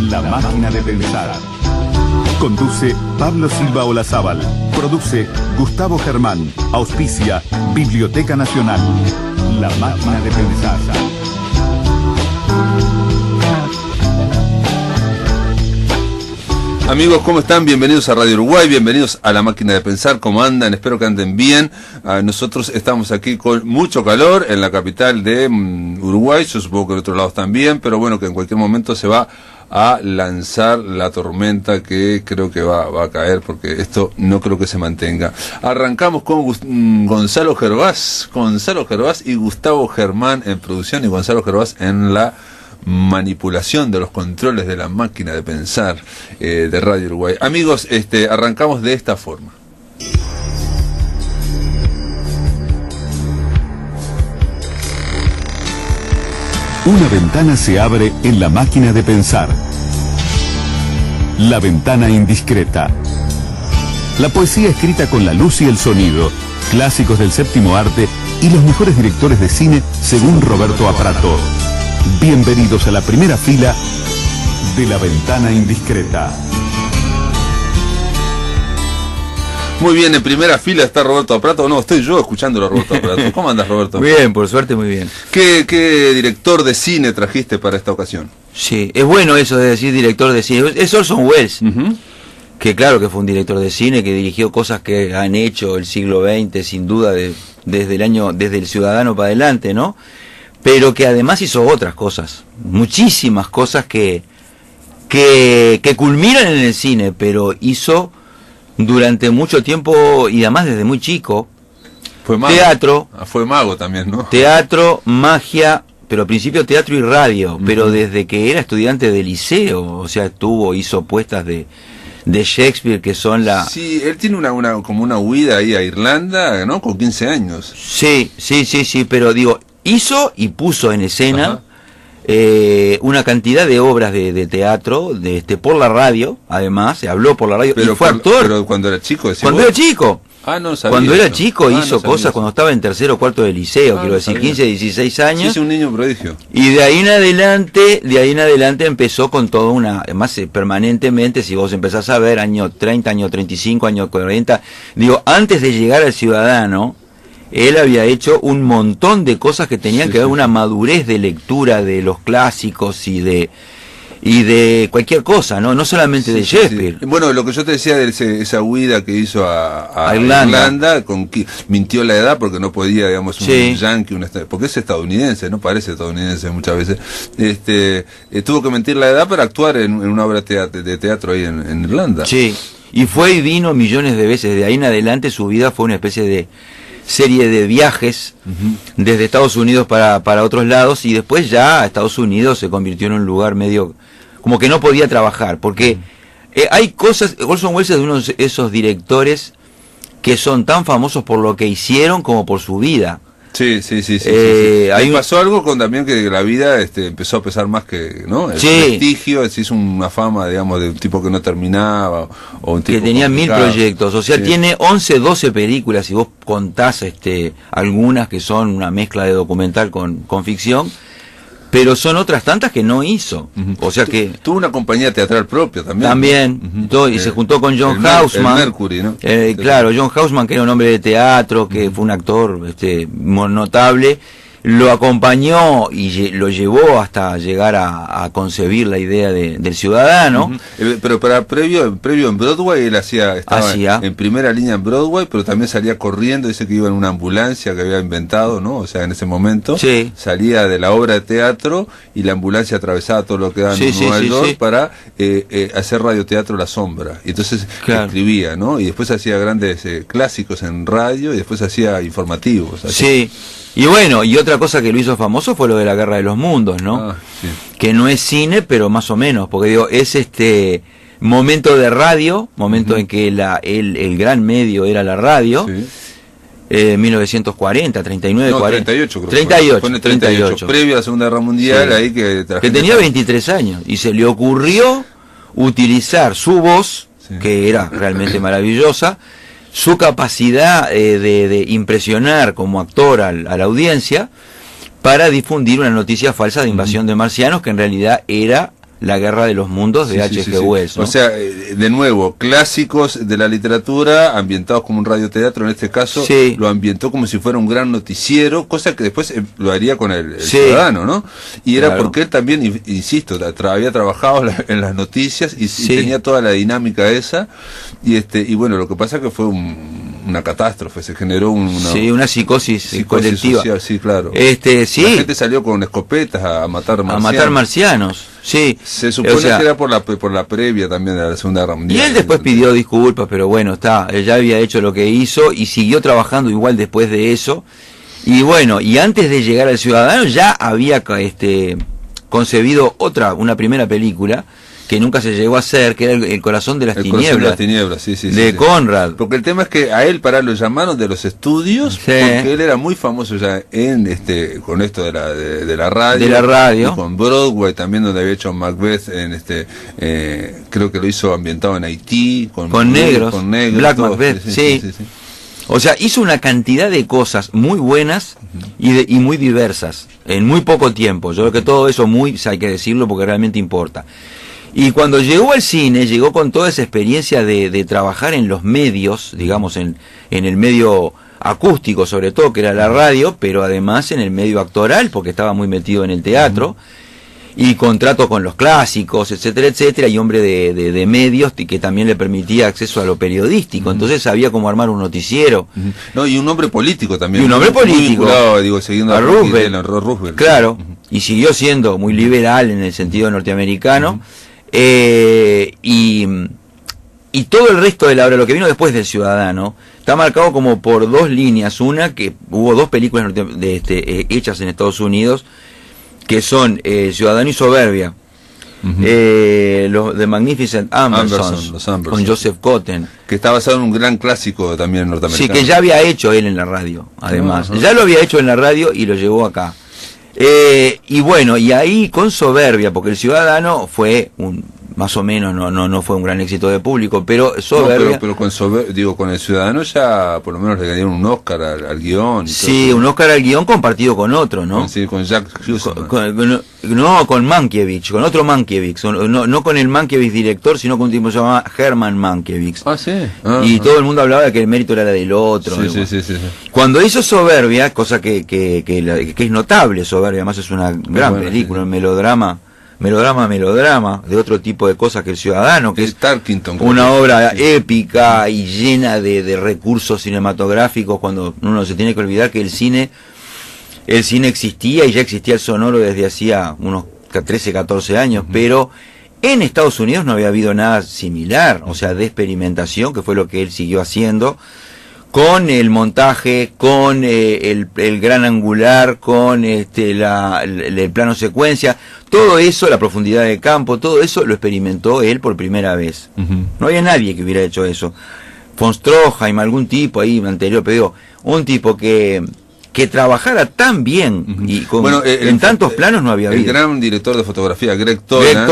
La máquina de pensar. Conduce Pablo Silva Olazábal. Produce Gustavo Germán. Auspicia Biblioteca Nacional. La máquina de pensar. Amigos, ¿cómo están? Bienvenidos a Radio Uruguay, bienvenidos a La Máquina de Pensar. ¿Cómo andan? Espero que anden bien. Nosotros estamos aquí con mucho calor en la capital de Uruguay, yo supongo que en otros lados también, pero bueno, que en cualquier momento se va a lanzar la tormenta que creo que va a caer, porque esto no creo que se mantenga. Arrancamos con Gonzalo Gervás y Gustavo Germán en producción y Gonzalo Gervás en la manipulación de los controles de la máquina de pensar de Radio Uruguay. Amigos, arrancamos de esta forma. Una ventana se abre en la máquina de pensar. La ventana indiscreta. La poesía escrita con la luz y el sonido, clásicos del séptimo arte y los mejores directores de cine según Roberto Aprato. Bienvenidos a la primera fila de La Ventana Indiscreta. Muy bien, en primera fila está Roberto Aprato. No, estoy yo escuchándolo a Roberto Aprato. ¿Cómo andas, Roberto? Muy bien, por suerte muy bien. ¿Qué director de cine trajiste para esta ocasión? Sí, es bueno eso de decir director de cine. Es Orson Welles, que claro que fue un director de cine, que dirigió cosas que han hecho el siglo XX, sin duda, desde El Ciudadano para adelante, ¿no? Pero que además hizo otras cosas, muchísimas cosas que culminan en el cine, pero hizo durante mucho tiempo y además desde muy chico. Fue mago. Teatro. Fue mago también, ¿no? Teatro, magia, pero al principio teatro y radio, pero desde que era estudiante de liceo, o sea, hizo puestas de Shakespeare que son la... Sí, él tiene como una huida ahí a Irlanda, ¿no? Con 15 años. Sí, pero digo, hizo y puso en escena una cantidad de obras de teatro por la radio, además, se habló por la radio, pero y fue actor. Pero cuando era chico, Cuando era chico. No sabía. Cuando era eso. chico hizo no cosas, cuando estaba en tercero o cuarto de liceo, quiero decir, sabía. 15, 16 años. Sí, un niño prodigio. Y de ahí en adelante empezó con toda además permanentemente, si vos empezás a ver, año 30, año 35, año 40, digo, antes de llegar al Ciudadano, él había hecho un montón de cosas que tenían que ver una madurez de lectura de los clásicos y de cualquier cosa, no solamente de Shakespeare. Sí. Bueno, lo que yo te decía de esa huida que hizo a Irlanda, mintió la edad porque no podía, digamos, un yankee, porque es estadounidense, no parece estadounidense muchas veces, tuvo que mentir la edad para actuar en una obra de teatro ahí en Irlanda. Sí, y fue y vino millones de veces. De ahí en adelante su vida fue una especie de serie de viajes desde Estados Unidos para otros lados, y después ya Estados Unidos se convirtió en un lugar medio como que no podía trabajar, porque hay cosas. Orson Welles es uno de esos directores que son tan famosos por lo que hicieron como por su vida. Sí. Pasó algo con también que la vida empezó a pesar más que, ¿no? El prestigio, se hizo una fama, digamos, de un tipo que no terminaba, o un tipo que tenía complicado. 1000 proyectos, o sea, tiene 11, 12 películas, si vos contás algunas que son una mezcla de documental con ficción, pero son otras tantas que no hizo. O sea que tuvo una compañía teatral propia también. Y se juntó con John Houseman, el Mercury, ¿no? Claro, John Houseman, que era un hombre de teatro, que fue un actor notable, lo acompañó y lo llevó hasta llegar a concebir la idea del Ciudadano. Pero previo en Broadway él estaba en primera línea en Broadway, pero también salía corriendo, dice que iba en una ambulancia que había inventado, ¿no? O sea, en ese momento salía de la obra de teatro y la ambulancia atravesaba todo lo que era en Nueva York para hacer radioteatro La Sombra. Y entonces escribía, ¿no? Y después hacía grandes clásicos en radio y después hacía informativos. Sí. Y bueno, y otra cosa que lo hizo famoso fue lo de la Guerra de los Mundos, ¿no? Que no es cine, pero más o menos, porque digo, es momento de radio, momento en que el gran medio era la radio, 1940, 39, 40. 38 creo. 38, fue en el 38, previo a la Segunda Guerra Mundial, ahí que tenía 23 años, y se le ocurrió utilizar su voz, que era realmente maravillosa, su capacidad de impresionar como actor a la audiencia, para difundir una noticia falsa de invasión de marcianos, que en realidad era La Guerra de los Mundos de H.G. Wells, ¿no? O sea, de nuevo, clásicos de la literatura ambientados como un radioteatro, en este caso lo ambientó como si fuera un gran noticiero, cosa que después lo haría con el Ciudadano, ¿no? Y era porque él también, insisto, había trabajado en las noticias y tenía toda la dinámica esa, y bueno, lo que pasa es que fue una catástrofe, se generó una psicosis colectiva social, sí, claro. La gente salió con escopetas a matar marcianos. Sí. Se supone que era por la previa también de la Segunda Guerra Mundial. Y él después pidió disculpas, pero bueno, él ya había hecho lo que hizo y siguió trabajando igual después de eso. Y bueno, y antes de llegar al Ciudadano ya había concebido una primera película que nunca se llegó a hacer, que era El Corazón de las Tinieblas. Corazón de las Tinieblas, de Conrad. Porque el tema es que a él lo llamaron de los estudios, porque él era muy famoso ya con esto de la radio. De la radio. Y con Broadway también, donde había hecho Macbeth, creo que lo hizo ambientado en Haití. Con negros. Black Macbeth, sí. O sea, hizo una cantidad de cosas muy buenas y muy diversas, en muy poco tiempo. Yo creo que todo eso hay que decirlo porque realmente importa. Y cuando llegó al cine, llegó con toda esa experiencia de trabajar en los medios, digamos, en el medio acústico sobre todo, que era la radio, pero además en el medio actoral, porque estaba muy metido en el teatro, y contrato con los clásicos, etcétera, etcétera, y hombre de medios que también le permitía acceso a lo periodístico, entonces sabía cómo armar un noticiero. No, y un hombre político también. Y un hombre político. Vinculado, siguiendo a Roosevelt. Claro, y siguió siendo muy liberal en el sentido norteamericano. Y todo el resto de la obra, lo que vino después del Ciudadano, está marcado como por dos líneas. Una, que hubo dos películas hechas en Estados Unidos, que son Ciudadano y Soberbia, los de Magnificent Ambersons, con Joseph Cotten, que está basado en un gran clásico también norteamericano. Sí, que ya había hecho él en la radio, además. Ya lo había hecho en la radio y lo llevó acá. Y bueno, y ahí con Soberbia, porque El Ciudadano fue más o menos, no fue un gran éxito de público, pero Soberbia... pero con El Ciudadano ya por lo menos le dieron un Oscar al guión. Sí, un Oscar al guión compartido con otro, ¿no? Sí, con Jack Hughes. Con Mankiewicz, con otro Mankiewicz, no con el Mankiewicz director, sino con un tipo que se llamaba Herman Mankiewicz. Y todo el mundo hablaba de que el mérito era del otro. Sí. Cuando hizo Soberbia, cosa que es notable, Soberbia, además es una gran película, un melodrama, de otro tipo de cosas que El Ciudadano, que es una obra épica y llena de recursos cinematográficos, cuando uno se tiene que olvidar que el cine existía y ya existía el sonoro desde hacía unos 13, 14 años, pero en Estados Unidos no había habido nada similar, o sea, de experimentación, que fue lo que él siguió haciendo, con el montaje, con el gran angular, con el plano secuencia, todo eso, la profundidad de campo, todo eso lo experimentó él por primera vez. No había nadie que hubiera hecho eso. Von Stroheim, algún tipo ahí anterior, pero digo, un tipo que trabajara tan bien y en tantos planos no había habido. El gran director de fotografía, Greg Toland,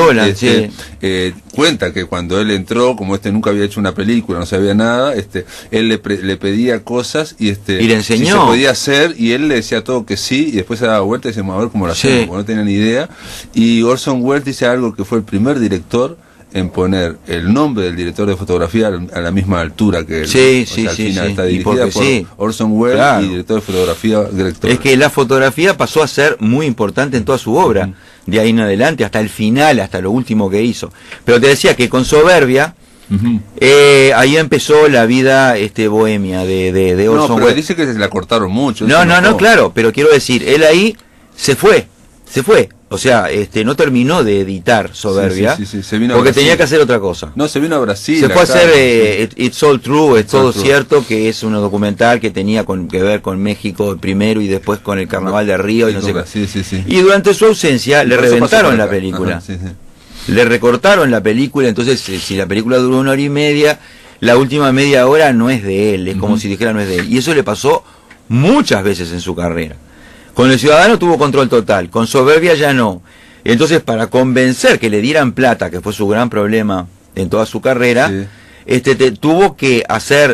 cuenta que cuando él entró, como nunca había hecho una película, no sabía nada, él le pedía cosas y le enseñó si se podía hacer, y él le decía todo que sí, y después se daba vuelta y decía, a ver cómo lo hacemos, porque no tenía ni idea. Y Orson Welles dice algo, que fue el primer director en poner el nombre del director de fotografía a la misma altura que él. Al final está dirigida por Orson Welles, y director de fotografía Greg Toland. Es que la fotografía pasó a ser muy importante en toda su obra, de ahí en adelante, hasta el final, hasta lo último que hizo. Pero te decía que con Soberbia, ahí empezó la vida bohemia de Orson Welles. Pero dice que se la cortaron mucho. No, claro, pero quiero decir, él ahí se fue. O sea, no terminó de editar Soberbia, se vino porque tenía que hacer otra cosa. No, se vino a Brasil. Se fue a hacer It's All True, es todo cierto, que es un documental que tenía que ver con México primero y después con el Carnaval de Río y no sé qué. Y durante su ausencia le reventaron la película. Le recortaron la película, entonces si la película duró 1 hora y media, la última media hora no es de él, es como si dijera no es de él. Y eso le pasó muchas veces en su carrera. Con El Ciudadano tuvo control total, con Soberbia ya no. Entonces, para convencer que le dieran plata, que fue su gran problema en toda su carrera, tuvo que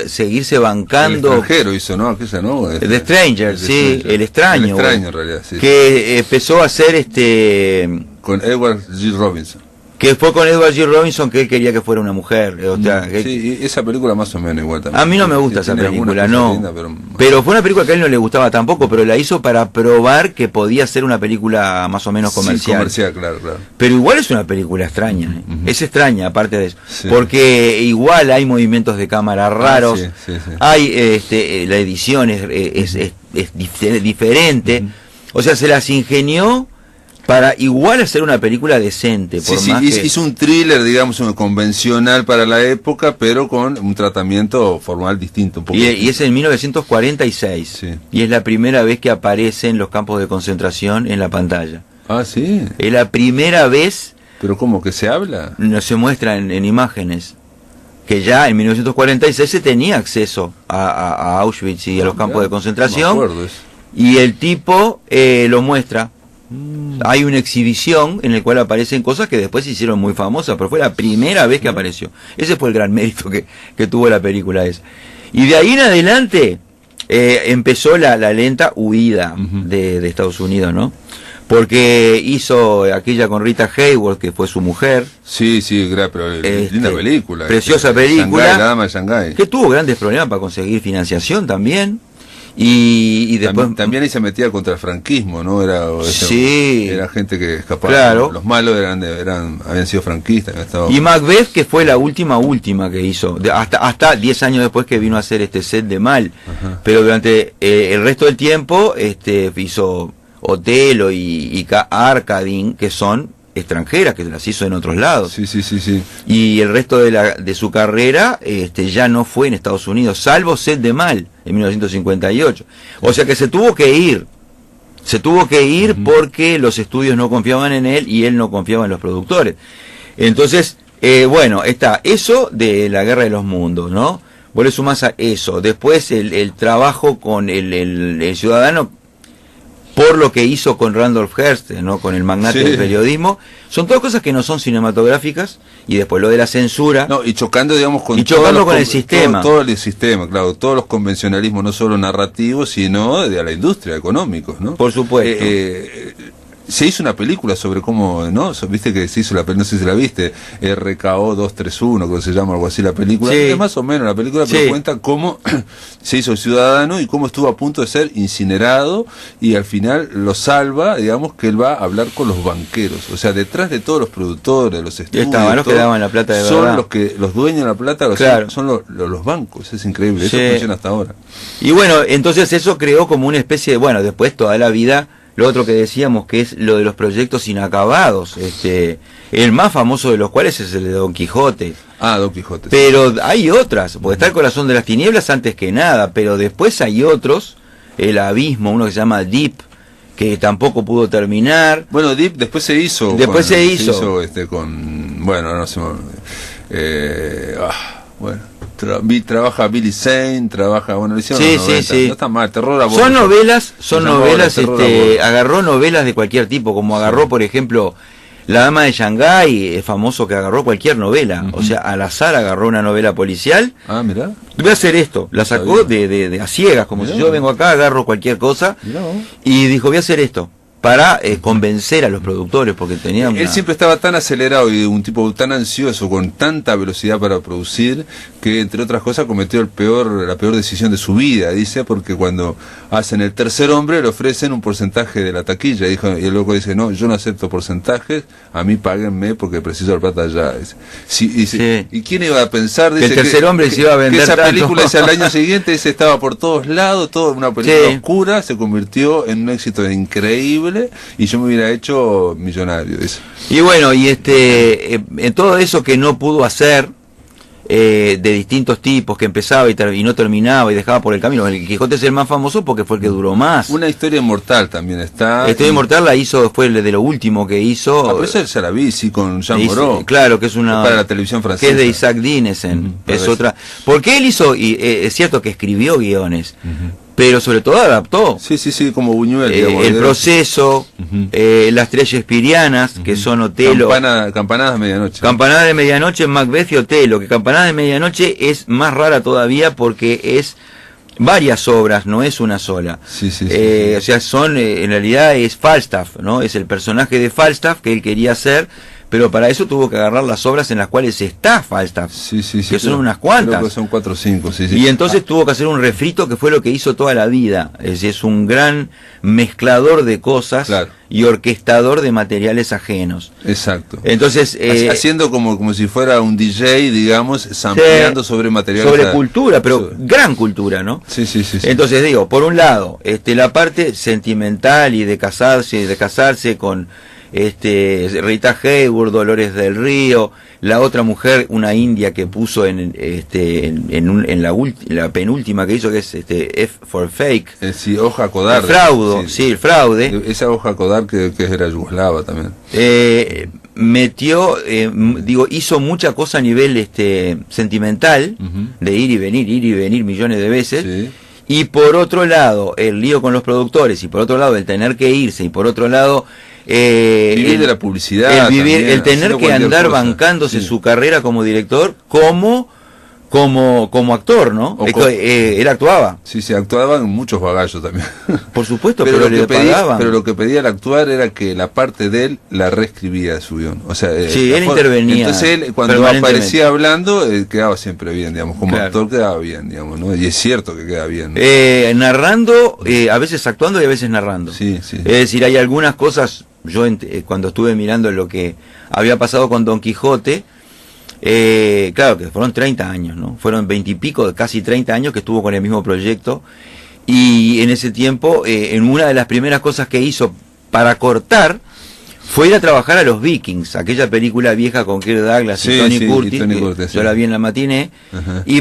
seguirse bancando. El extranjero hizo, ¿no? Aquella, ¿no? The Stranger, El Extraño. El Extraño, en realidad, que empezó a hacer con Edward G. Robinson. Que fue con Edward G. Robinson, que él quería que fuera una mujer. O sea, sí, y esa película más o menos igual también. A mí no me gusta esa película, no. Lindas, pero fue una película que a él no le gustaba tampoco, pero la hizo para probar que podía ser una película más o menos comercial. Sí, comercial, claro. Pero igual es una película extraña, ¿eh? Es extraña, aparte de eso. Sí. Porque igual hay movimientos de cámara raros, sí. hay la edición es diferente. O sea, se las ingenió para igual hacer una película decente. Por más que... hizo un thriller, digamos, convencional para la época, pero con un tratamiento formal distinto. Un poco y es en 1946. Sí. Y es la primera vez que aparecen los campos de concentración en la pantalla. Ah, sí. Es la primera vez... ¿Pero cómo? ¿Que se habla? No se muestra en imágenes. Que ya en 1946 se tenía acceso a Auschwitz y a los campos de concentración. No me acuerdo eso. Y el tipo lo muestra. Hay una exhibición en la cual aparecen cosas que después se hicieron muy famosas, pero fue la primera vez que apareció. Ese fue el gran mérito que tuvo la película esa. Y de ahí en adelante empezó la lenta huida de Estados Unidos, ¿no? Porque hizo aquella con Rita Hayworth, que fue su mujer. Sí, pero linda película. Preciosa película. Shanghái, la dama de Shanghái. Que tuvo grandes problemas para conseguir financiación también. Y después también ahí se metía contra el franquismo, ¿no? Era gente que escapaba. Claro. Los malos habían sido franquistas. Y Macbeth, que fue la última que hizo, hasta 10 años después que vino a hacer este set de Mal. Ajá. Pero durante el resto del tiempo hizo Otelo y Arcadine, que son extranjeras, que las hizo en otros lados. Sí. Y el resto de su carrera ya no fue en Estados Unidos, salvo Set de Mal en 1958. O sea que se tuvo que ir porque los estudios no confiaban en él y él no confiaba en los productores. Entonces, bueno, está eso de la Guerra de los Mundos, ¿no? Vos le sumás a eso. Después el trabajo con el ciudadano, por lo que hizo con Randolph Hearst, ¿no? Con el magnate del periodismo, son todas cosas que no son cinematográficas, y después lo de la censura. No, y chocando, digamos, con el sistema. Todo el sistema, claro, todos los convencionalismos, no solo narrativos, sino de la industria, económicos, ¿no? Por supuesto. Se hizo una película sobre cómo, ¿no? Viste que se hizo no sé si la viste, RKO 231, que se llama algo así la película. Es más o menos la película, pero cuenta cómo se hizo ciudadano y cómo estuvo a punto de ser incinerado, y al final lo salva, digamos, que él va a hablar con los banqueros. O sea, detrás de todos los productores, de los estudios, estaban los que daban la plata de son verdad. los dueños de la plata, son los bancos. Es increíble, eso funciona hasta ahora. Y bueno, entonces eso creó como una especie de, después toda la vida. Lo otro que decíamos, que es lo de los proyectos inacabados, el más famoso de los cuales es el de Don Quijote. Ah, Don Quijote. Pero hay otras, porque está el Corazón de las Tinieblas antes que nada, pero después hay otros, el Abismo, uno que se llama Deep, que tampoco pudo terminar. Bueno, Deep después se hizo. Se hizo con, bueno, no sé, trabaja Billy Zane, le hicieron los 90, no está mal, terror a bordo. Son novelas, agarró novelas de cualquier tipo, como agarró, por ejemplo, La Dama de Shanghái, es famoso que agarró cualquier novela, o sea, al azar agarró una novela policial. Ah, mirá. Voy a hacer esto, la sacó de a ciegas, como si yo vengo acá, agarro cualquier cosa, y dijo, voy a hacer esto. Para convencer a los productores, porque tenían él siempre estaba tan acelerado y un tipo tan ansioso, con tanta velocidad para producir, que entre otras cosas cometió la peor decisión de su vida, dice, porque cuando hacen El Tercer Hombre le ofrecen un porcentaje de la taquilla, y el loco dice, no, yo no acepto porcentajes, a mí páguenme porque preciso la plata ya. ¿Y quién iba a pensar? Dice, que El Tercer Hombre se iba a vender que esa tanto. película al año siguiente estaba por todos lados, toda una película oscura, se convirtió en un éxito increíble, y yo me hubiera hecho millonario, dice. Y bueno, y en todo eso que no pudo hacer, de distintos tipos, que empezaba y no terminaba y dejaba por el camino, el Quijote es el más famoso porque fue el que duró más. Una Historia Inmortal también está. Historia Inmortal la hizo, fue de lo último que hizo. Pero esa ya la vi, sí, con Jean Moreau. Claro, que es una para la televisión francesa, que es de Isaac Dinesen, es otra. Porque él hizo, y es cierto que escribió guiones, pero sobre todo adaptó. Sí, como Buñuel, digamos, El Proceso, las tres Shakespearianas, que son Otelo. Campanadas de Medianoche. Campanadas de Medianoche, Macbeth y Otelo, que Campanadas de Medianoche es más rara todavía porque es varias obras, no es una sola. Sí. O sea, en realidad es Falstaff, ¿no? Es el personaje de Falstaff que él quería hacer, pero para eso tuvo que agarrar las obras en las cuales está Falstaff, que son unas cuantas. Creo que son 4 o 5, Y entonces tuvo que hacer un refrito que fue lo que hizo toda la vida. Es un gran mezclador de cosas y orquestador de materiales ajenos. Exacto. Entonces haciendo como si fuera un DJ, digamos, sampleando sobre materiales. Sobre cultura, pero gran cultura, ¿no? Sí. Entonces digo, por un lado, la parte sentimental y de casarse con Rita Hayworth, Dolores del Río, la otra mujer, una india que puso en la penúltima que hizo, que es F for Fake. Sí, hoja Kodar. El fraude. Esa hoja Kodar que era yugoslava también. Hizo mucha cosa a nivel sentimental, de ir y venir millones de veces. Sí. Y por otro lado, el lío con los productores, y por otro lado, el tener que irse, y por otro lado, vivir de la publicidad, el tener que andar bancándose su carrera como director, como actor, ¿no? Él actuaba. Sí, actuaban muchos bagallos también. Por supuesto, pero le pagaban. Pero lo que pedía al actuar era que la parte de él la reescribía de su guión. O sea, él intervenía. Entonces él, cuando aparecía hablando, quedaba siempre bien, digamos. Como actor quedaba bien, digamos, ¿no? Y es cierto que queda bien, ¿no? Narrando, a veces actuando y a veces narrando. Sí. Es decir, hay algunas cosas, yo cuando estuve mirando lo que había pasado con Don Quijote, claro que fueron 30 años, ¿no? Fueron 20 y pico, casi 30 años que estuvo con el mismo proyecto, y en ese tiempo, en una de las primeras cosas que hizo para cortar, fue ir a trabajar a los Vikings, aquella película vieja con Kirk Douglas y Tony Curtis, yo la vi en la matiné,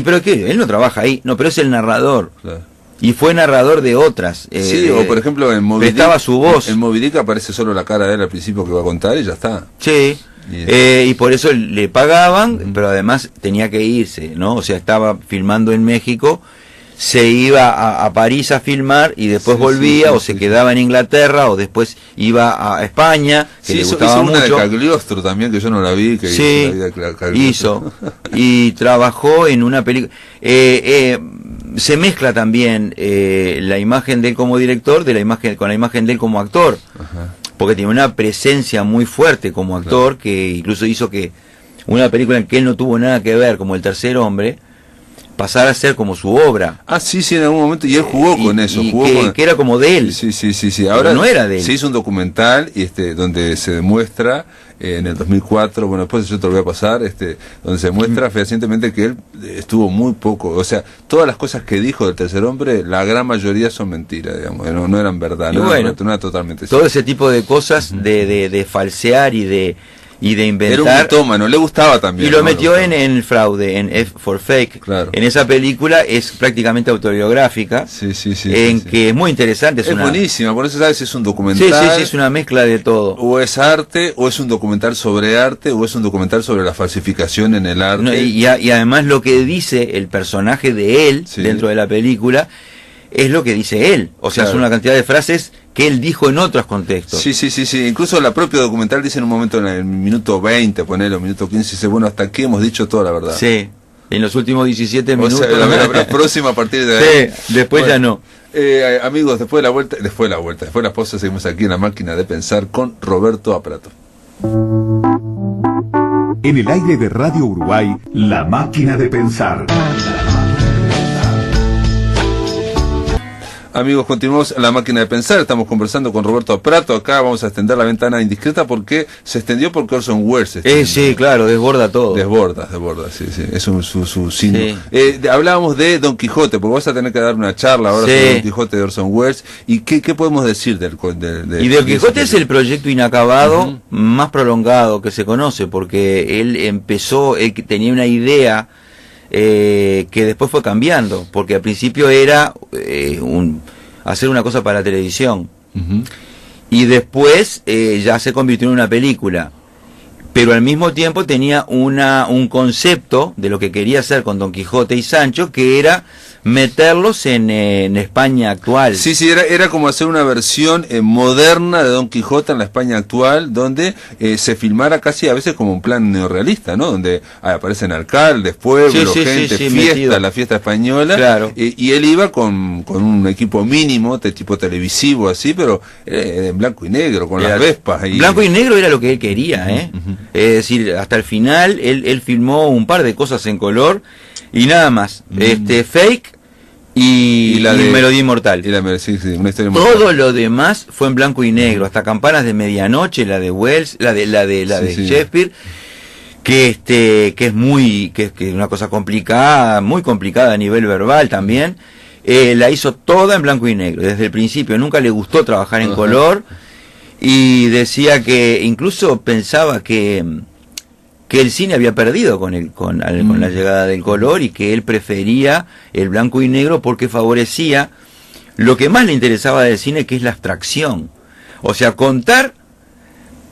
pero que él no trabaja ahí, no, pero es el narrador. Claro. Y fue narrador de otras. O por ejemplo en Moby Dick, prestaba su voz. En Moby Dick aparece solo la cara de él al principio que va a contar y ya está. Sí. Y por eso le pagaban, pero además tenía que irse, ¿no? O sea, estaba filmando en México, se iba a París a filmar y después volvía, se quedaba en Inglaterra, o después iba a España, que le gustaba hizo mucho. Una de Cagliostro también, que yo no la vi, que hizo y trabajó en una película. Se mezcla también la imagen de él como director con la imagen de él como actor. Porque tiene una presencia muy fuerte como actor, que incluso hizo que una película en que él no tuvo nada que ver, como El Tercer Hombre, pasara a ser como su obra. Sí, en algún momento, y él jugó con eso. Que era como de él. Sí. Ahora no era de él. Se hizo un documental donde se demuestra, en el 2004, bueno, después yo te lo voy a pasar, donde se muestra fehacientemente que él estuvo muy poco, o sea, todas las cosas que dijo del Tercer Hombre, la gran mayoría son mentiras, digamos, no eran verdad, no era totalmente todo ese tipo de cosas de falsear y de inventar. Era un mitómano, le gustaba también. Y lo metió en el fraude, en F for Fake. Claro. En esa película es prácticamente autobiográfica. Que es muy interesante. Es buenísima, por eso sabes, es un documental. Sí, es una mezcla de todo. O es arte, o es un documental sobre arte, o es un documental sobre la falsificación en el arte. Y además lo que dice el personaje de él dentro de la película es lo que dice él. O sea, es una cantidad de frases que él dijo en otros contextos. Sí. Incluso la propia documental dice en un momento, en el minuto 20, ponelo, minuto 15, dice, bueno, hasta aquí hemos dicho toda la verdad. Sí, en los últimos 17 minutos. O sea, la próxima a partir de ahí. Sí, después ya no. Amigos, después de la pausa, seguimos aquí en La Máquina de Pensar con Roberto Aprato. En el aire de Radio Uruguay, La Máquina de Pensar. Amigos, continuamos La Máquina de Pensar, estamos conversando con Roberto Aprato, acá vamos a extender la ventana indiscreta porque se extendió porque Orson Welles sí, claro, desborda todo. Desborda, sí, es su signo. Hablábamos de Don Quijote, porque vas a tener que dar una charla ahora sobre Don Quijote de Orson Welles, y ¿qué podemos decir de Don Quijote es el proyecto inacabado más prolongado que se conoce, porque él tenía una idea que después fue cambiando, porque al principio era hacer una cosa para la televisión, y después ya se convirtió en una película, pero al mismo tiempo tenía un concepto de lo que quería hacer con Don Quijote y Sancho, que era meterlos en España actual. Sí, era como hacer una versión moderna de Don Quijote en la España actual, donde se filmara casi a veces como un plan neorrealista, ¿no? Donde aparecen alcaldes, pueblos, gente, fiesta, metido. La fiesta española, claro. Y él iba con un equipo mínimo, de tipo televisivo así, pero en blanco y negro, con las vespas. Blanco y negro era lo que él quería, es decir, hasta el final él filmó un par de cosas en color y nada más. Fake y Melodía Inmortal. Una historia todo lo demás fue en blanco y negro, hasta Campanas de Medianoche, la de Wells, la de Shakespeare, que es una cosa complicada, muy complicada a nivel verbal también. La hizo toda en blanco y negro desde el principio. Nunca le gustó trabajar en color y decía que incluso pensaba que el cine había perdido con la llegada del color y que él prefería el blanco y negro porque favorecía lo que más le interesaba del cine, que es la abstracción. O sea, contar,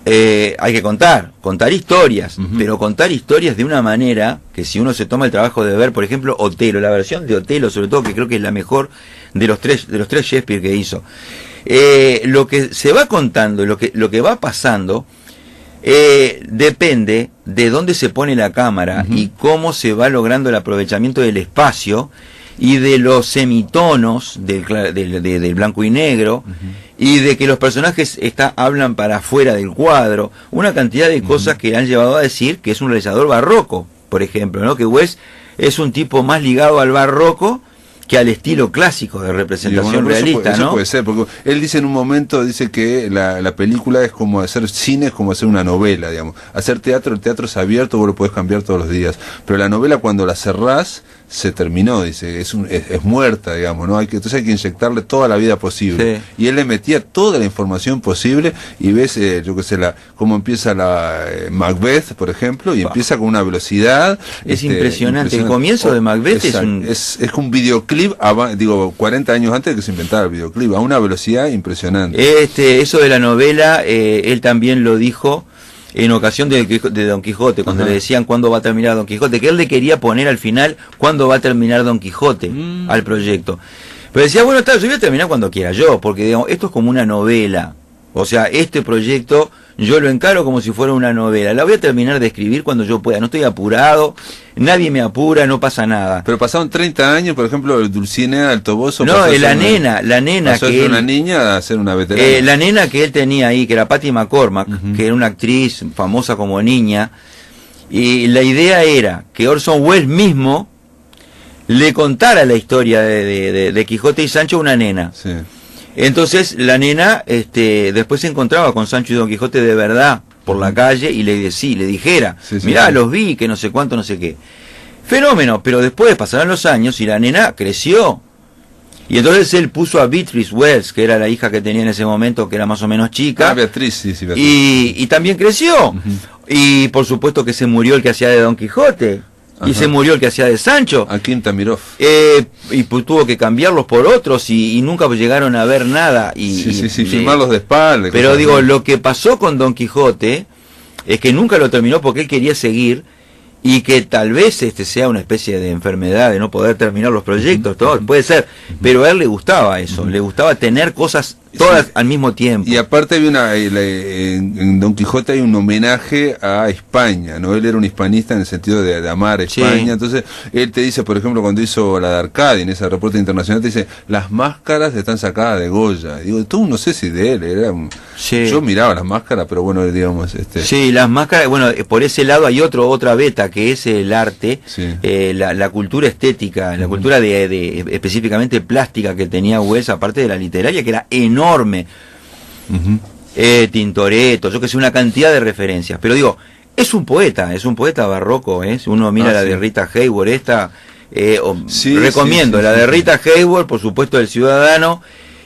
hay que contar historias, pero contar historias de una manera que si uno se toma el trabajo de ver, por ejemplo, Otelo, la versión de Otelo, sobre todo, que creo que es la mejor de los tres Shakespeare que hizo, lo que se va contando, lo que va pasando, depende de dónde se pone la cámara y cómo se va logrando el aprovechamiento del espacio y de los semitonos del blanco y negro y de que los personajes hablan para afuera del cuadro, una cantidad de cosas que le han llevado a decir que es un realizador barroco, por ejemplo, ¿no? Que Welles es un tipo más ligado al barroco que al estilo clásico de representación realista, eso ¿no? Puede ser, porque él dice en un momento, dice que la película es como hacer cine, es como hacer una novela, digamos. Hacer teatro, el teatro es abierto, vos lo podés cambiar todos los días, pero la novela cuando la cerrás, se terminó, dice, es muerta, digamos, ¿no? Entonces hay que inyectarle toda la vida posible. Sí. Y él le metía toda la información posible y ves, yo qué sé, cómo empieza la Macbeth, por ejemplo, y empieza con una velocidad. Es impresionante. El comienzo de Macbeth es un videoclip, 40 años antes de que se inventara el videoclip, a una velocidad impresionante. Eso de la novela, él también lo dijo en ocasión de Don Quijote, cuando le decían cuándo va a terminar Don Quijote, que él le quería poner al final cuándo va a terminar Don Quijote al proyecto. Pero decía, bueno, yo voy a terminar cuando quiera yo, porque digamos, esto es como una novela. O sea, este proyecto yo lo encaro como si fuera una novela. La voy a terminar de escribir cuando yo pueda. No estoy apurado, nadie me apura, no pasa nada. Pero pasaron 30 años, por ejemplo, Dulcinea del Toboso. No, la nena pasó que de una niña a ser una veterana. La nena que él tenía ahí, que era Patty McCormack, que era una actriz famosa como niña. Y la idea era que Orson Welles mismo le contara la historia de Quijote y Sancho a una nena. Sí. Entonces la nena después se encontraba con Sancho y Don Quijote de verdad por la calle y le dijera, mirá, los vi, que no sé cuánto, no sé qué. Fenómeno, pero después pasaron los años y la nena creció. Y entonces él puso a Beatrice Wells, que era la hija que tenía en ese momento, que era más o menos chica. Beatriz, sí, Beatriz. Y también creció. Y por supuesto que se murió el que hacía de Don Quijote. Y se murió el que hacía de Sancho. Akim Tamirov. Y pues tuvo que cambiarlos por otros y nunca llegaron a ver nada. Filmarlos de espalda. Pero digo, así. Lo que pasó con Don Quijote es que nunca lo terminó porque él quería seguir y que tal vez sea una especie de enfermedad de no poder terminar los proyectos, todo puede ser, pero a él le gustaba eso, le gustaba tener cosas todas al mismo tiempo. Y aparte en Don Quijote hay un homenaje a España, ¿no? Él era un hispanista en el sentido de amar a España, entonces él te dice, por ejemplo, cuando hizo la de Arcadia, en ese reporte internacional, te dice, las máscaras están sacadas de Goya. Digo, tú no sé si de él, yo miraba las máscaras, pero bueno, digamos... Sí, las máscaras, bueno, por ese lado hay otra beta, que es el arte, la cultura estética, la cultura de específicamente plástica que tenía Welles, aparte de la literaria, que era enorme. Tintoretto, yo que sé, una cantidad de referencias. Pero digo, es un poeta barroco, uno mira la de Rita Hayworth, recomiendo la de Rita Hayworth, por supuesto, El Ciudadano,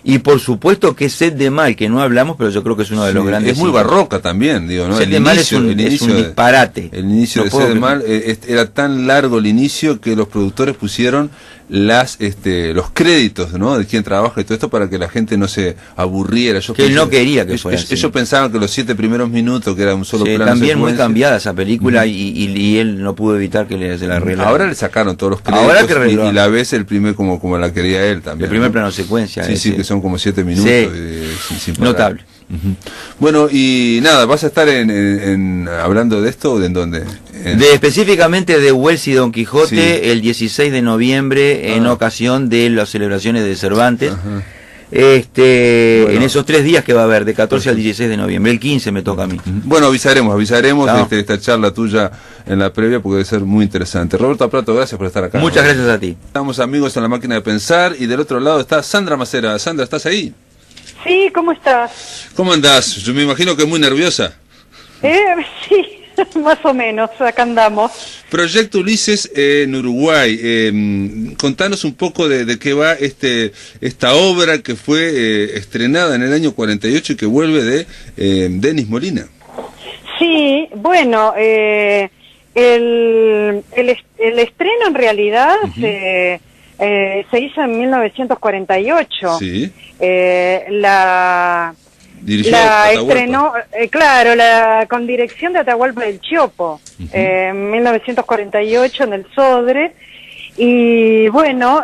Y por supuesto que Sed de Mal, que no hablamos, pero yo creo que es uno de los grandes. Es muy barroca también, digo, ¿no? Sed de Mal es un disparate. El inicio no de Sed de Mal era tan largo el inicio que los productores pusieron los créditos, ¿no? De quién trabaja y todo esto para que la gente no se aburriera. Que él no quería que fuera así. Ellos pensaban que los 7 primeros minutos, que era un solo plano también secuencia, muy cambiada esa película, y él no pudo evitar que se la arreglara. Ahora le sacaron todos los créditos. Ahora que y la ves el primer como la quería él también. El primer ¿no? plano secuencia. Sí, que son como 7 minutos. Sin parar. Notable. Bueno, y nada, ¿vas a estar hablando de esto o de en dónde? Específicamente de Wells y Don Quijote, el 16 de noviembre, en ocasión de las celebraciones de Cervantes. Ajá. En esos 3 días que va a haber, de 14 al 16 de noviembre. El 15 me toca a mí. Bueno, avisaremos esta charla tuya en la previa, porque debe ser muy interesante. Roberto Prato, gracias por estar acá. Muchas gracias a ti. Estamos amigos en la máquina de pensar, y del otro lado está Sandra Macera. Sandra, ¿estás ahí? Sí, ¿cómo estás? ¿Cómo andás? Yo me imagino que muy nerviosa. Sí, más o menos, acá andamos. Proyecto Ulises en Uruguay. Contanos un poco de qué va esta obra que fue estrenada en el año 48 y que vuelve de Denis Molina. Sí, bueno, el estreno en realidad se hizo en 1948. Sí. Dirigió la estrenó, claro, con dirección de Atahualpa del Chopo, en 1948 en el Sodre, y bueno,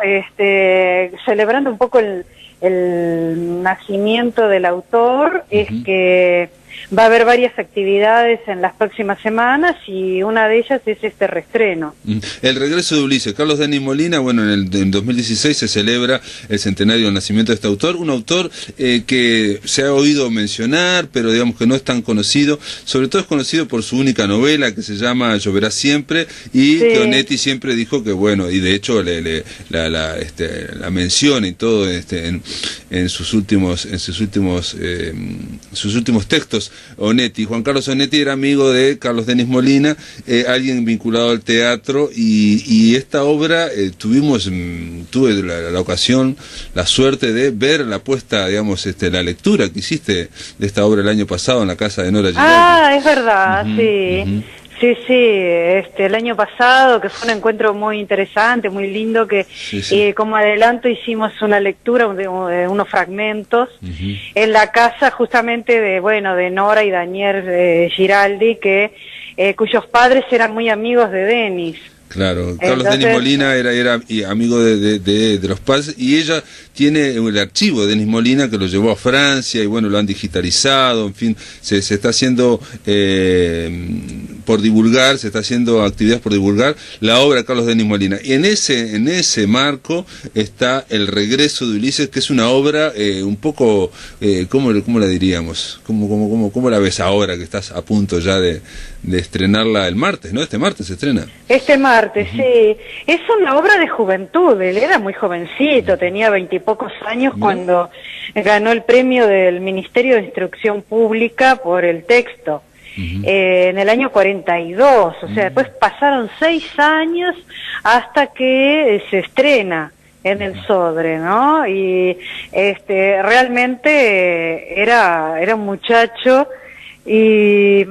celebrando un poco el nacimiento del autor, es que va a haber varias actividades en las próximas semanas, y una de ellas es este reestreno. El regreso de Ulises. Carlos Denis Molina, bueno, en 2016 se celebra el centenario del nacimiento de este autor, un autor que se ha oído mencionar, pero digamos que no es tan conocido. Sobre todo es conocido por su única novela, que se llama Lloverá siempre, y que Onetti siempre dijo que, bueno, y de hecho la menciona y todo en sus últimos textos. Tuve Juan Carlos Onetti era amigo de Carlos Denis Molina, alguien vinculado al teatro, y esta obra tuve la ocasión, la suerte de ver la puesta, digamos, la lectura que hiciste de esta obra el año pasado en la casa de Nora Giraldi. Ah, es verdad, sí. Sí, el año pasado, que fue un encuentro muy interesante, muy lindo, que como adelanto hicimos una lectura de unos fragmentos en la casa justamente de Nora y Daniel Giraldi, cuyos padres eran muy amigos de Denis. Claro, Carlos Denis Molina era amigo de los padres, y ella tiene el archivo de Denis Molina, que lo llevó a Francia, y bueno, lo han digitalizado, en fin, se está haciendo por divulgar, se está haciendo actividades por divulgar la obra de Carlos Denis Molina. Y en ese marco está El regreso de Ulises, que es una obra un poco, ¿cómo la diríamos? ¿Cómo la ves ahora que estás a punto ya de estrenarla el martes, ¿no? Este martes se estrena. Este martes, sí. Es una obra de juventud. Él era muy jovencito, tenía 20 y pocos años cuando ganó el premio del Ministerio de Instrucción Pública por el texto. En el año 42, o sea, después pasaron 6 años hasta que se estrena en el Sodre, ¿no? Y realmente era un muchacho, y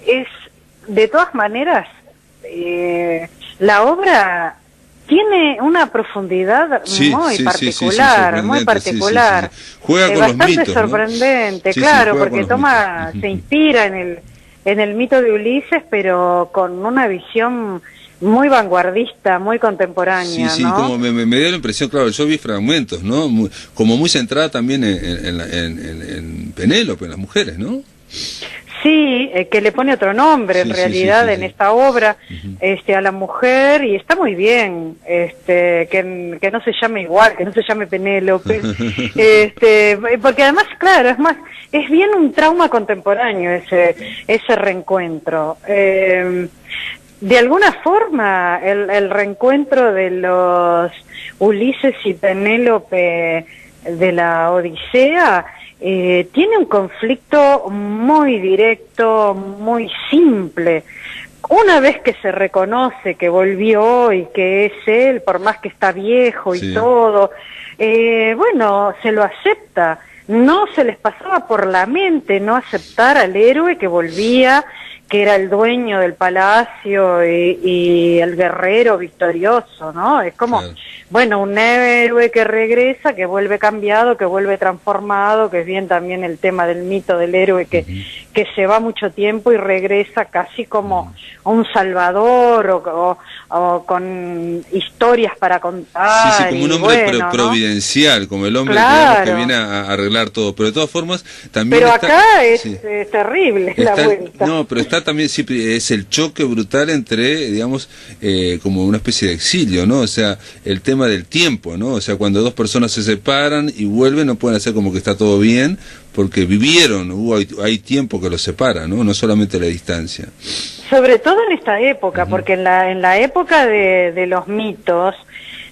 es, de todas maneras, la obra tiene una profundidad muy particular, muy particular. Juega con bastante los mitos, sorprendente, ¿no? claro, porque se inspira en el mito de Ulises, pero con una visión muy vanguardista, muy contemporánea, ¿no? Como me dio la impresión, claro, yo vi fragmentos, ¿no? Como muy centrada también en Penélope, en las mujeres, ¿no? Sí, que le pone otro nombre en realidad en esta obra, a la mujer, y está muy bien, que no se llame igual, que no se llame Penélope, porque además, claro, es bien un trauma contemporáneo ese reencuentro. De alguna forma, el reencuentro de los Ulises y Penélope de la Odisea tiene un conflicto muy directo, muy simple, una vez que se reconoce que volvió y que es él, por más que está viejo y Sí. todo, bueno, se lo acepta. No se les pasaba por la mente no aceptar al héroe que volvía, que era el dueño del palacio y el guerrero victorioso, ¿no? Es como, Claro. bueno, un héroe que regresa, que vuelve cambiado, que vuelve transformado, que es bien también el tema del mito del héroe que se va mucho tiempo y regresa casi como un salvador o con historias para contar. Sí, sí, como un y hombre bueno, ¿no? providencial, como el hombre Claro. digamos, que viene a arreglar todo. Pero de todas formas, también Pero está, acá es sí. terrible la Está- vuelta. no, pero está también, sí, es el choque brutal entre, digamos, como una especie de exilio, ¿no? O sea, el tema del tiempo, ¿no? O sea, cuando dos personas se separan y vuelven, no pueden hacer como que está todo bien, porque vivieron, hay tiempo que los separa, ¿no? No solamente la distancia. Sobre todo en esta época, porque en la época de los mitos,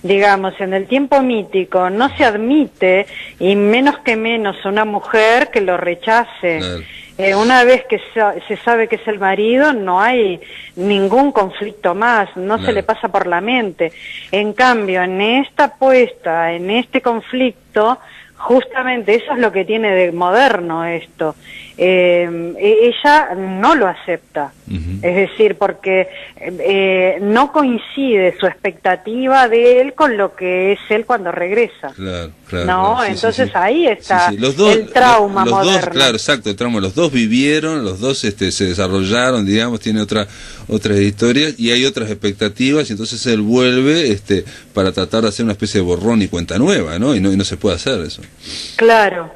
digamos, en el tiempo mítico, no se admite, y menos que menos una mujer que lo rechace. Claro. Una vez que se sabe que es el marido, no hay ningún conflicto más, no Claro. se le pasa por la mente. En cambio, en esta apuesta, en este conflicto, justamente eso es lo que tiene de moderno esto. Ella no lo acepta, es decir, porque no coincide su expectativa de él con lo que es él cuando regresa. Claro, claro. No, claro, sí, entonces sí, sí. ahí está Sí, sí. Los dos, el trauma los moderno. dos, claro, exacto, el trauma. Los dos vivieron, los dos se desarrollaron, digamos, tiene otras historias y hay otras expectativas y entonces él vuelve para tratar de hacer una especie de borrón y cuenta nueva, ¿no? Y no se puede hacer eso. Claro,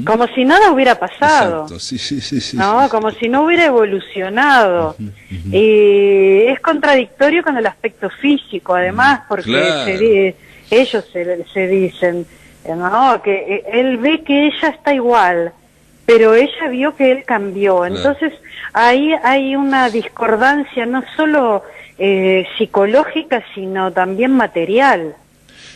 como si nada hubiera pasado. Exacto, sí, sí, sí, sí. ¿No? Sí, sí. Como si no hubiera evolucionado. Y es contradictorio con el aspecto físico, además, porque Claro. ellos se dicen, ¿no? Que él ve que ella está igual, pero ella vio que él cambió. Claro. Entonces, ahí hay una discordancia no solo psicológica, sino también material.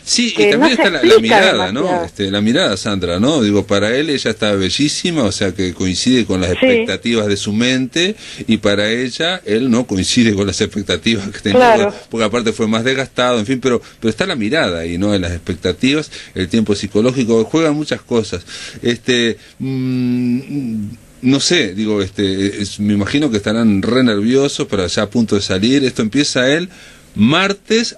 Sí, que y también no se está la explica mirada, ¿no? demasiado. La mirada, Sandra, ¿no? Digo, para él ella está bellísima, o sea que coincide con las Sí. expectativas de su mente, y para ella, él no coincide con las expectativas que tenía, Claro. porque aparte fue más desgastado, en fin, pero está la mirada ahí, ¿no? En las expectativas, el tiempo psicológico, juegan muchas cosas. No sé, digo, me imagino que estarán re nerviosos, pero ya a punto de salir. Esto empieza él martes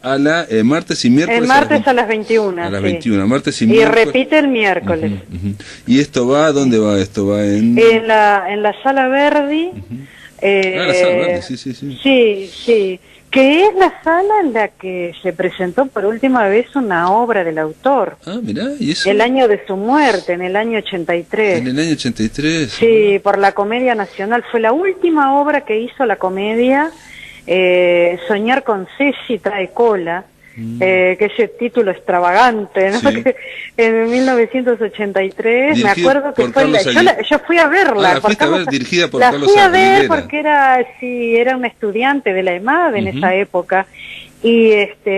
y miércoles. El martes a las 21. A las sí. 21, martes y Y miércoles. repite el miércoles. Ujú. ¿Y esto va? ¿Dónde va esto? ¿Va en...? En la Sala Verdi. La Sala Verde, sí, sí, sí. Sí, sí. Que es la sala en la que se presentó por última vez una obra del autor. Ah, mirá, ¿y eso? El año de su muerte, en el año 83. En el año 83. Sí, por la Comedia Nacional. Fue la última obra que hizo la comedia. Soñar con Ceci trae cola, que ese título extravagante, ¿no? Sí. Que en 1983, me Dirigido acuerdo que por fue Carlos yo fui a verla. Ah, la por fuiste a ver, Carlos- dirigida por la Carlos fui a ver Aguilera. porque era una estudiante de la EMAD en esa época. Y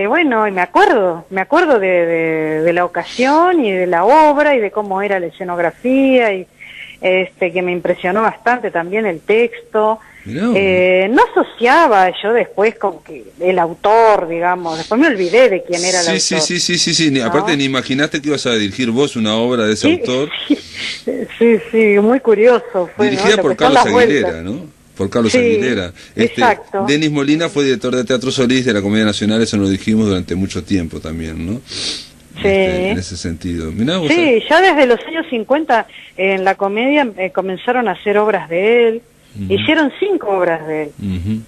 bueno, y me acuerdo de la ocasión y de la obra y de cómo era la escenografía y que me impresionó bastante también el texto. Mirá. No asociaba yo después con que el autor, digamos, después me olvidé de quién era el Sí, autor. sí. ¿No? Aparte ni imaginaste que ibas a dirigir vos una obra de ese Sí, autor. sí, muy curioso. Fue, Dirigida ¿no? por Lo que son Carlos las vueltas. Aguilera, ¿no? Por Carlos Sí, Aguilera. exacto. Denis Molina fue director de Teatro Solís de la Comedia Nacional, eso lo dijimos durante mucho tiempo también, ¿no? Sí. En ese sentido. Mirá, vos Sí, ya desde los años 50 en la comedia comenzaron a hacer obras de él. Hicieron 5 obras de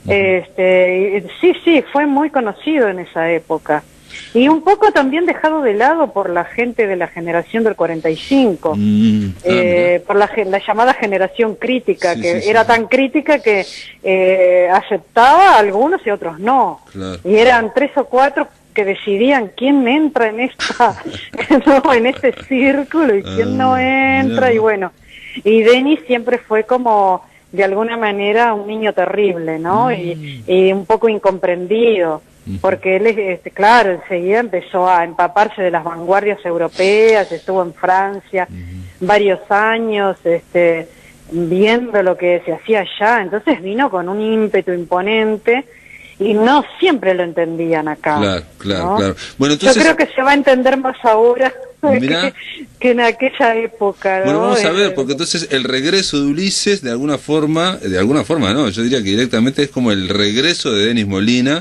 él. Sí, fue muy conocido en esa época. Y un poco también dejado de lado por la gente de la generación del 45, mirá. por la llamada generación crítica, Sí, que sí, era sí. tan crítica que aceptaba a algunos y otros no. Claro. Y eran 3 o 4 que decidían quién entra en en este círculo y quién no entra, mirá. y bueno. Y Denis siempre fue como, de alguna manera, un niño terrible, ¿no? Y un poco incomprendido, porque él, claro, enseguida empezó a empaparse de las vanguardias europeas, estuvo en Francia varios años, viendo lo que se hacía allá, entonces vino con un ímpetu imponente y no siempre lo entendían acá. Claro, ¿no? claro. Bueno, entonces, yo creo que se va a entender más ahora mirá, que en aquella época, ¿no? bueno, vamos a ver, porque entonces el regreso de Ulises, de alguna forma no, yo diría que directamente es como el regreso de Denis Molina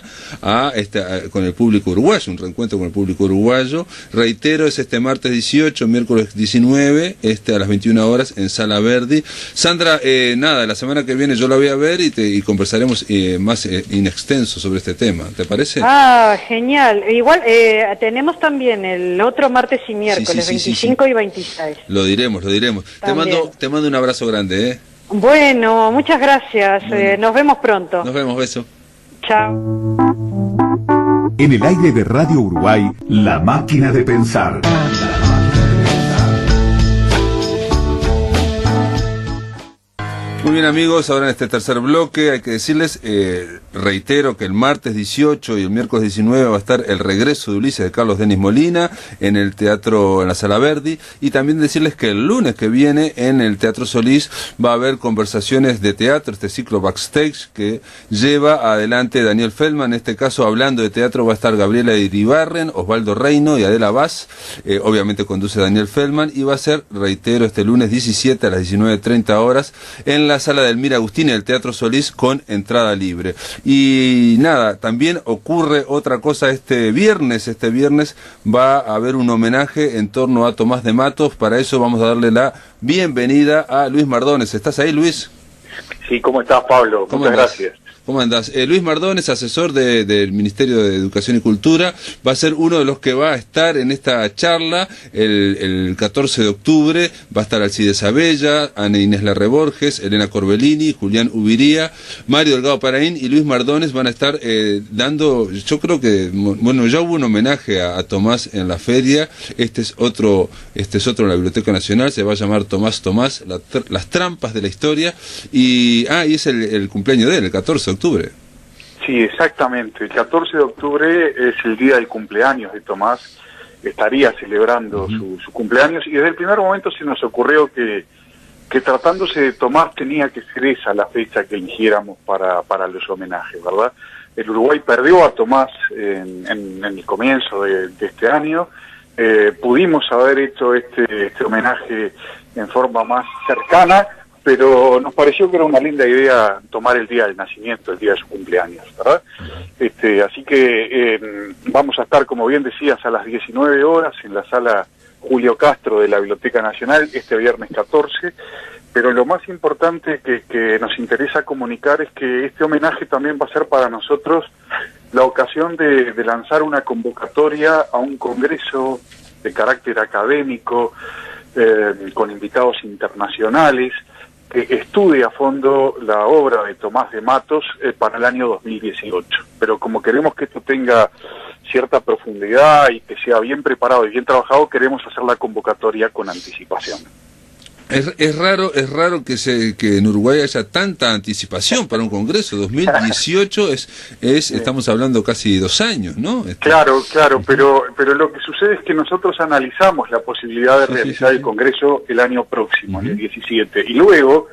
con el público uruguayo, un reencuentro con el público uruguayo. Reitero, es este martes 18, miércoles 19, a las 21 horas en Sala Verdi. Sandra, nada, la semana que viene yo la voy a ver y conversaremos más in extenso sobre este tema, ¿te parece? Ah, genial. Igual tenemos también el otro martes y miércoles, 25 y 26. Lo diremos. Te mando un abrazo grande, ¿eh? Bueno, muchas gracias. Bueno. Nos vemos pronto. Nos vemos, beso. Chao. En el aire de Radio Uruguay, La Máquina de Pensar. Muy bien, amigos, ahora en este tercer bloque hay que decirles, reitero que el martes 18 y el miércoles 19 va a estar el regreso de Ulises de Carlos Denis Molina en el teatro, en la Sala Verdi, y también decirles que el lunes que viene en el Teatro Solís va a haber conversaciones de teatro, este ciclo backstage que lleva adelante Daniel Feldman. En este caso, hablando de teatro, va a estar Gabriela Iribarren, Osvaldo Reino y Adela Vaz, obviamente conduce Daniel Feldman, y va a ser, reitero, este lunes 17 a las 19:30 horas en la Sala del Mir Agustini del Teatro Solís con entrada libre. Y nada, también ocurre otra cosa este viernes va a haber un homenaje en torno a Tomás de Matos. Para eso vamos a darle la bienvenida a Luis Mardones. ¿Estás ahí, Luis? Sí, ¿cómo estás, Pablo? Muchas gracias. ¿Cómo andás? Luis Mardones, asesor del Ministerio de Educación y Cultura, va a ser uno de los que va a estar en esta charla el 14 de octubre. Va a estar Alcides Abella, Ana Inés Larreborges, Elena Corbellini, Julián Ubiría, Mario Delgado Paraín y Luis Mardones van a estar dando, yo creo que, bueno, ya hubo un homenaje a Tomás en la feria. Este es otro en la Biblioteca Nacional, se va a llamar Tomás, las trampas de la historia, y es el cumpleaños de él, el 14 de octubre. Sí, exactamente. El 14 de octubre es el día del cumpleaños de Tomás. Estaría celebrando su cumpleaños, y desde el primer momento se nos ocurrió que tratándose de Tomás tenía que ser esa la fecha que eligiéramos para los homenajes, ¿verdad? El Uruguay perdió a Tomás en el comienzo de este año. Pudimos haber hecho este homenaje en forma más cercana, pero nos pareció que era una linda idea tomar el día del nacimiento, el día de su cumpleaños, ¿verdad? Así que vamos a estar, como bien decías, a las 19 horas en la sala Julio Castro de la Biblioteca Nacional, este viernes 14, pero lo más importante que nos interesa comunicar es que este homenaje también va a ser para nosotros la ocasión de lanzar una convocatoria a un congreso de carácter académico, con invitados internacionales, que estudie a fondo la obra de Tomás de Matos para el año 2018. Pero como queremos que esto tenga cierta profundidad y que sea bien preparado y bien trabajado, queremos hacer la convocatoria con anticipación. Es raro que en Uruguay haya tanta anticipación para un congreso. 2018 estamos hablando casi 2 años, ¿no? Claro, pero lo que sucede es que nosotros analizamos la posibilidad de realizar el congreso el año próximo, en el 17, y luego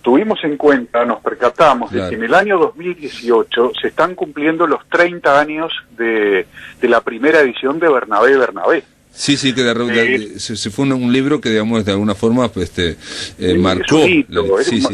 tuvimos en cuenta, nos percatamos de que en el año 2018 se están cumpliendo los 30 años de la primera edición de Bernabé. Sí, que se fue un libro que, digamos, de alguna forma marcó.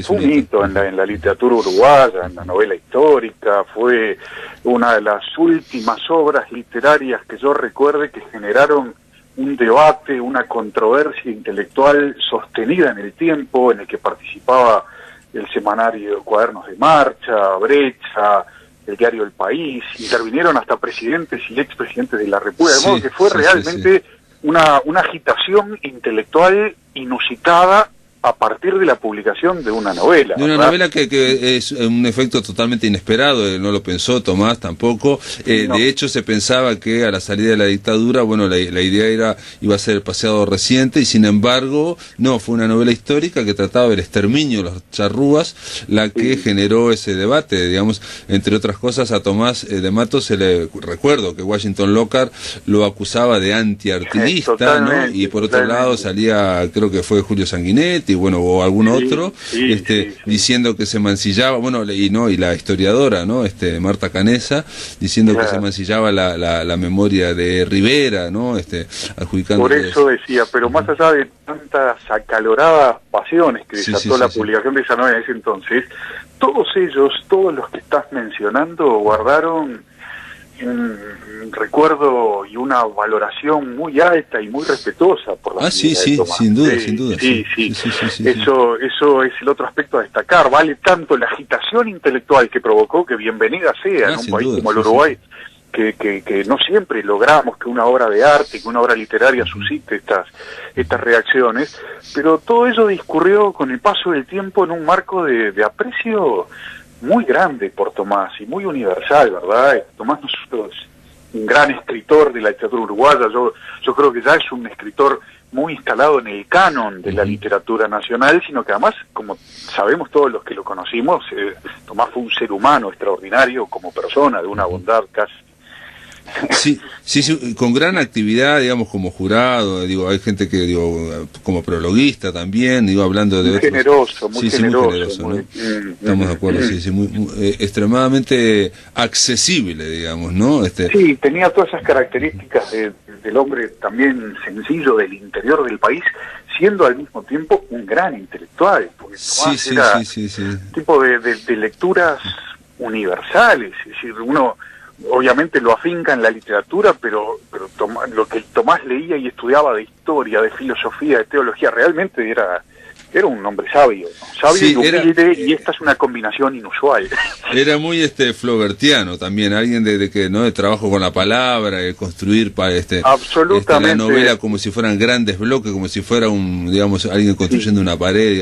Fue un hito en la literatura uruguaya, en la novela histórica. Fue una de las últimas obras literarias que yo recuerde que generaron un debate, una controversia intelectual sostenida en el tiempo, en el que participaba el semanario Cuadernos de Marcha, Brecha, el diario El País, intervinieron hasta presidentes y expresidentes de la República, de modo que fue realmente una agitación intelectual inusitada a partir de la publicación de una novela. De una novela que es un efecto totalmente inesperado, no lo pensó Tomás tampoco. No. De hecho, se pensaba que a la salida de la dictadura, bueno, la idea iba a ser el pasado reciente, y sin embargo, no, fue una novela histórica que trataba del exterminio de los charrúas, la que generó ese debate, digamos, entre otras cosas. A Tomás de Matos recuerdo que Washington Lockhart lo acusaba de antiartiguista, ¿no? Y por otro lado salía, creo que fue Julio Sanguinetti, Benedetti, bueno, o algún otro, diciendo que se mancillaba, bueno, y la historiadora, ¿no? Marta Canessa, diciendo que se mancillaba la memoria de Rivera, ¿no? Adjudicando. Por eso decía, pero más allá de tantas acaloradas pasiones que desató la publicación de esa novela en ese entonces, todos ellos, todos los que estás mencionando, guardaron un recuerdo y una valoración muy alta y muy respetuosa por la vida de Tomás. Sin duda. Sí. Eso es el otro aspecto a destacar. Vale tanto la agitación intelectual que provocó, que bienvenida sea en un país como el Uruguay, que no siempre logramos que una obra de arte, que una obra literaria suscite estas reacciones, pero todo ello discurrió con el paso del tiempo en un marco de aprecio muy grande por Tomás y muy universal, ¿verdad? Tomás no es un gran escritor de la literatura uruguaya, yo creo que ya es un escritor muy instalado en el canon de la literatura nacional, sino que además, como sabemos todos los que lo conocimos, Tomás fue un ser humano extraordinario como persona, de una bondad casi. Sí, con gran actividad, digamos, como jurado, hay gente que, como prologuista también, hablando de muy otros. Generoso, muy generoso, ¿no? Estamos de acuerdo, muy extremadamente accesible, digamos, ¿no? Sí, tenía todas esas características del hombre también sencillo del interior del país, siendo al mismo tiempo un gran intelectual, porque Tomás era un tipo de lecturas universales, es decir, uno obviamente lo afinca en la literatura, pero lo que Tomás leía y estudiaba de historia, de filosofía, de teología, realmente era un hombre sabio, ¿no? Sabio y humilde, y esta es una combinación inusual. Era muy flaubertiano también, alguien de trabajo con la palabra, de construir absolutamente la novela como si fueran grandes bloques, como si fuera alguien construyendo una pared,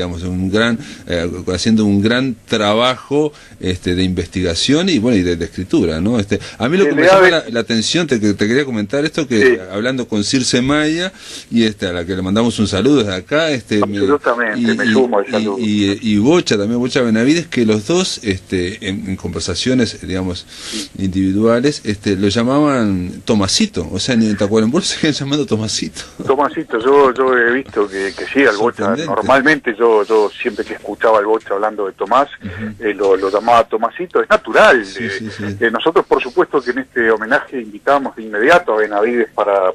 haciendo un gran trabajo de investigación y de escritura, ¿no? A mí lo que me llama la atención, te quería comentar esto, que hablando con Circe Maya, y a la que le mandamos un saludo desde acá, absolutamente. Me sumo al saludo. Y Bocha Benavides, que los dos en conversaciones, individuales, lo llamaban Tomasito, o sea, en Tacuarembó se siguen llamando Tomasito. Tomasito, yo he visto que sí, al Bocha, normalmente yo siempre que escuchaba al Bocha hablando de Tomás, lo llamaba Tomasito, es natural. Nosotros, por supuesto, que en este homenaje invitamos de inmediato a Benavides para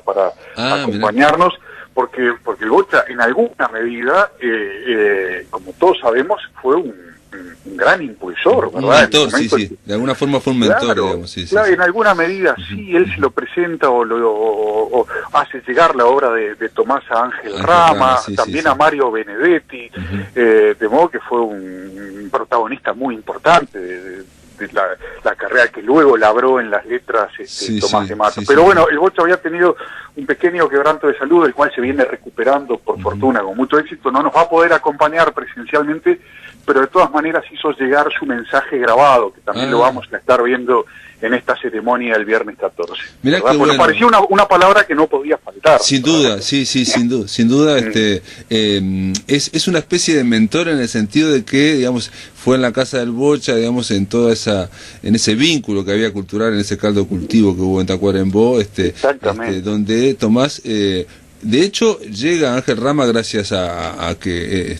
acompañarnos, porque el Bocha en alguna medida, como todos sabemos, fue un gran impulsor, ¿verdad? Un mentor, de alguna forma fue un mentor, claro, en alguna medida él se lo presenta o hace llegar la obra de Tomás a Ángel Rama, también a Mario Benedetti, de modo que fue un protagonista muy importante de la carrera que luego labró en las letras Tomás de Mato. Pero bueno, el Bocha había tenido un pequeño quebranto de salud, el cual se viene recuperando, por fortuna, con mucho éxito. No nos va a poder acompañar presencialmente, pero de todas maneras hizo llegar su mensaje grabado, que también lo vamos a estar viendo en esta ceremonia del viernes 14. Mirá que bueno. Parecía una palabra que no podía faltar. Sin duda, sin duda, es una especie de mentor en el sentido de que, fue en la casa del Bocha, en toda en ese vínculo que había cultural, en ese caldo cultivo que hubo en Tacuarembó, donde Tomás, de hecho, llega Ángel Rama gracias a que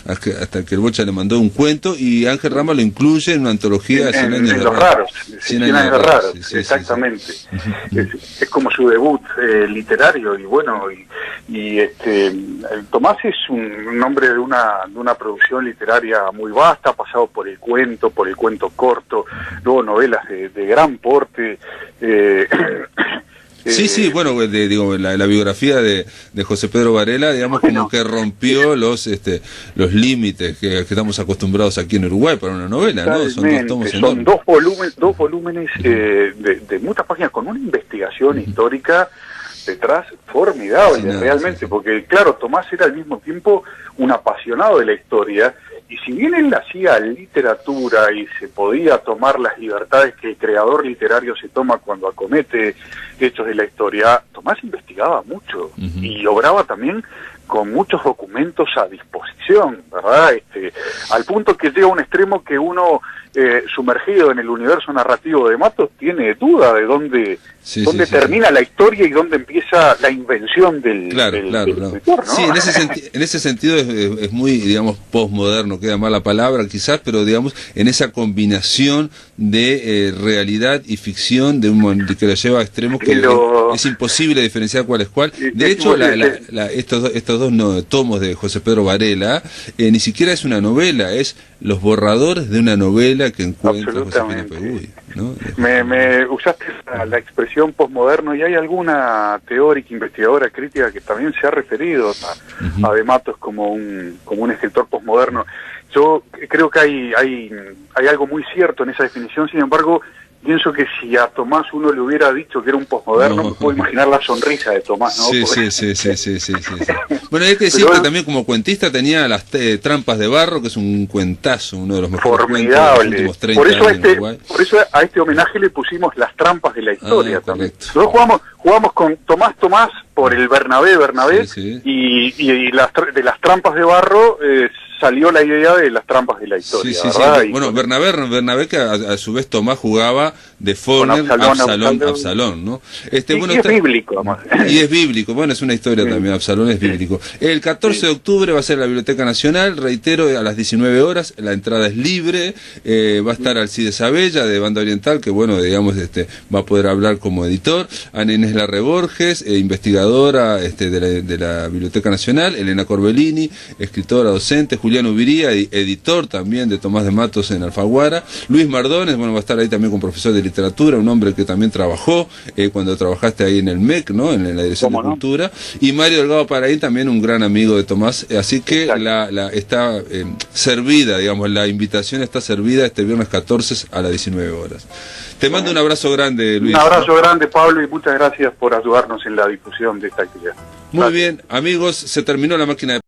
hasta que el Bocha le mandó un cuento, y Ángel Rama lo incluye en una antología de 100 años de raros. 100 años raros, exactamente. Es como su debut literario, y bueno, Tomás es un hombre de una producción literaria muy vasta, ha pasado por el cuento corto, luego novelas de gran porte. Bueno, la biografía de José Pedro Varela, como que rompió los límites que estamos acostumbrados aquí en Uruguay para una novela, ¿no? Son dos tomos enormes. Dos volúmenes de muchas páginas, con una investigación histórica detrás formidable, realmente, porque claro, Tomás era al mismo tiempo un apasionado de la historia, y si bien él hacía literatura y se podía tomar las libertades que el creador literario se toma cuando acomete hechos de la historia, Tomás investigaba mucho y lograba también con muchos documentos a disposición, ¿verdad? Al punto que llega a un extremo que uno, sumergido en el universo narrativo de Matos, tiene duda de dónde termina la historia y dónde empieza la invención del escritor, ¿no? Sí, en ese sentido es muy, digamos, postmoderno, queda mal la palabra quizás, pero digamos, en esa combinación de realidad y ficción que lo lleva a extremos que es imposible diferenciar cuál es cuál. De hecho, estos dos tomos de José Pedro Varela ni siquiera es una novela, es los borradores de una novela que encuentra Josefina Pegui, ¿no? Me usaste la expresión posmoderno, y hay alguna teórica, investigadora, crítica que también se ha referido a De Matos como un escritor posmoderno. Yo creo que hay algo muy cierto en esa definición. Sin embargo, pienso que si a Tomás uno le hubiera dicho que era un posmoderno, me puedo imaginar la sonrisa de Tomás, ¿no? Sí. Bueno, hay que decir que también como cuentista tenía las Trampas de Barro, que es un cuentazo, uno de los mejores cuentos de los últimos 30 años. Por eso a este homenaje le pusimos Las Trampas de la Historia también. Correcto. Nosotros jugamos con Tomás por el Bernabé, y de las Trampas de Barro salió la idea de Las Trampas de la Historia, ¿verdad? Sí. Bueno, Bernabé que a su vez Tomás jugaba de Forner, Absalón, ¿no? Es bíblico, además. Y es bíblico, bueno, es una historia también, Absalón es bíblico. El 14 de octubre va a ser la Biblioteca Nacional, reitero, a las 19 horas, la entrada es libre, va a estar Alcides Abella, de Banda Oriental, que bueno, digamos, va a poder hablar como editor, Ana Inés Larre Borges, investigadora de la Biblioteca Nacional, Elena Corbellini, escritora, docente, Julián Ubiría, editor también de Tomás de Matos en Alfaguara, Luis Mardones, bueno, va a estar ahí también con profesor de literatura, un hombre que también trabajó cuando trabajaste ahí en el MEC, ¿no? En la Dirección de Cultura, y Mario Delgado Paraín, también un gran amigo de Tomás, así que está servida, digamos, la invitación está servida este viernes 14 a las 19 horas. Te mando un abrazo grande, Luis. Un abrazo grande, Pablo, y muchas gracias por ayudarnos en la difusión de esta actividad. Muy bien, amigos, se terminó la máquina de